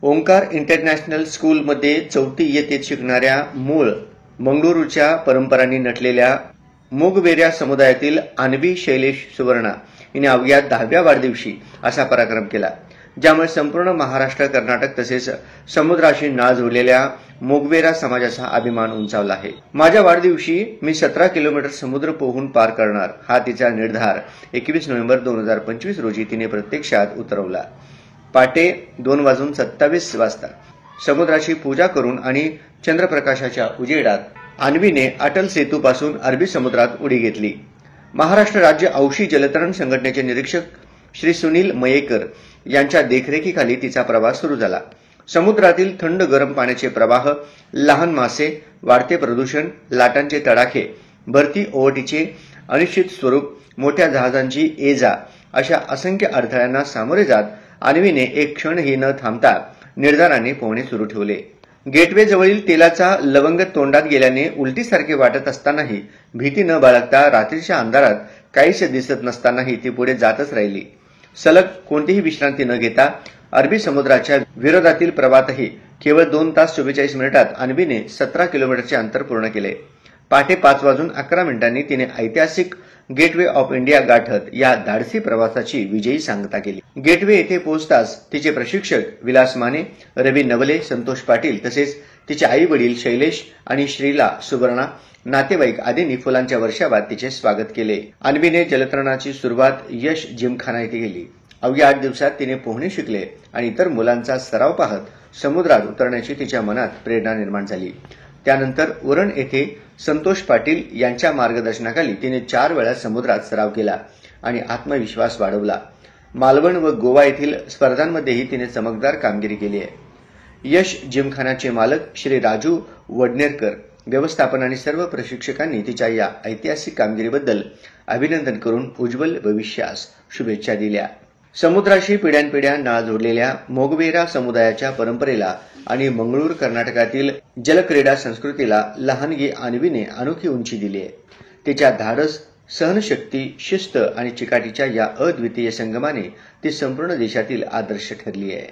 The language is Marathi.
ओंकार इंटरनॅशनल स्कूलमध्ये 4थी इयत्तेत शिकणाऱ्या मूळ मंगळुरूच्या परंपरांनी नटलेल्या मोगवेऱ्या समुदायातील अन्वी शैलेश सुवर्णा हिने अवघ्या 10व्या वाढदिवशी असा पराक्रम केला, ज्यामुळे संपूर्ण महाराष्ट्र, कर्नाटक तसेच समुद्राशी नाळ जोडलेल्या मोगवेरा समाजाचा अभिमान उंचावला आहे। माझ्या वाढदिवशी मी 17 किलोमीटर समुद्र पोहून पार करणार, हा तिचा निर्धार 21 नोव्हेंबर 2025 रोजी तिने प्रत्यक्षात उतरवला। पाटे 2:27 वाजता समुद्राची पूजा करून आणि चंद्रप्रकाशाच्या उजेडात अन्वीने अटल सेतूपासून अरबी समुद्रात उडी घेतली। महाराष्ट्र राज्य औशी जलतरण संघटनेचे निरीक्षक श्री सुनील मयेकर यांच्या देखरेखीखाली तिचा प्रवास सुरू झाला। समुद्रातील थंड गरम पाण्याचे प्रवाह, लहान मासे, वाढते प्रदूषण, लाटांचे तडाखे, भरती ओहोटीचे अनिश्चित स्वरूप, मोठ्या जहाजांची ये-जा अशा असंख्य अडथळ्यांना सामोरे जात अन्वीने एक क्षणही न थांबता निर्धाराने पोहणे सुरू ठेवले। गेटवे जवळील तेलाचा लवंग तोंडात गेल्याने उलटीसारखे वाटत असतानाही, भीती न बाळगता रात्रीच्या अंधारात काहीच दिसत नसतानाही ती पुढे जातच राहिली। सलग कोणतीही विश्रांती न घेता अरबी समुद्राच्या विरोधातील प्रवाहातही केवळ 2 तास 44 मिनिटात अन्वीने 17 किलोमीटरचे अंतर पूर्ण केले। पहाटे 5:11 तिने ऐतिहासिक गेटवे ऑफ इंडिया गाठत या धाडसी प्रवासाची विजयी सांगता केली। गेटवे येथे पोहोचताच तिचे प्रशिक्षक विलास माने, रवी नवले, संतोष पाटील तसेच तिचे आई वडील शैलेश आणि श्रीला सुवर्णा, नातेवाईक आदींनी फुलांच्या वर्षावात तिचे स्वागत केले। अन्वीने जलतरणाची सुरुवात यश जिमखाना येथे केली। अवघ्या 8 दिवसात तिने पोहणे शिकले आणि इतर मुलांचा सराव पाहत समुद्रात उतरण्याची तिच्या मनात प्रेरणा निर्माण झाली। त्यानंतर उरण येथे संतोष पाटील यांच्या मार्गदर्शनाखाली तिने 4 वेळा समुद्रात सराव केला आणि आत्मविश्वास वाढवला। मालवण व गोवा येथील स्पर्धांमध्येही तिने चमकदार कामगिरी केली आहे। यश जिमखानाचे मालक श्री राजू वडनेरकर, व्यवस्थापन आणि सर्व प्रशिक्षकांनी तिच्या या ऐतिहासिक कामगिरीबद्दल अभिनंदन करून उज्ज्वल भविष्यास शुभेच्छा दिल्या। समुद्राशी पिढ्यानपिढ्या नाळ जोडलेल्या मोगवेरा समुदायाच्या परंपरेला आणि मंगळूर कर्नाटकातील जलक्रीडा संस्कृतीला लहानगी अन्वीने अनोखी उंची दिली आहे। तिच्या धाडस, सहनशक्ती, शिस्त आणि चिकाटीच्या या अद्वितीय संगमाने ती संपूर्ण देशातील आदर्श ठरली आहे।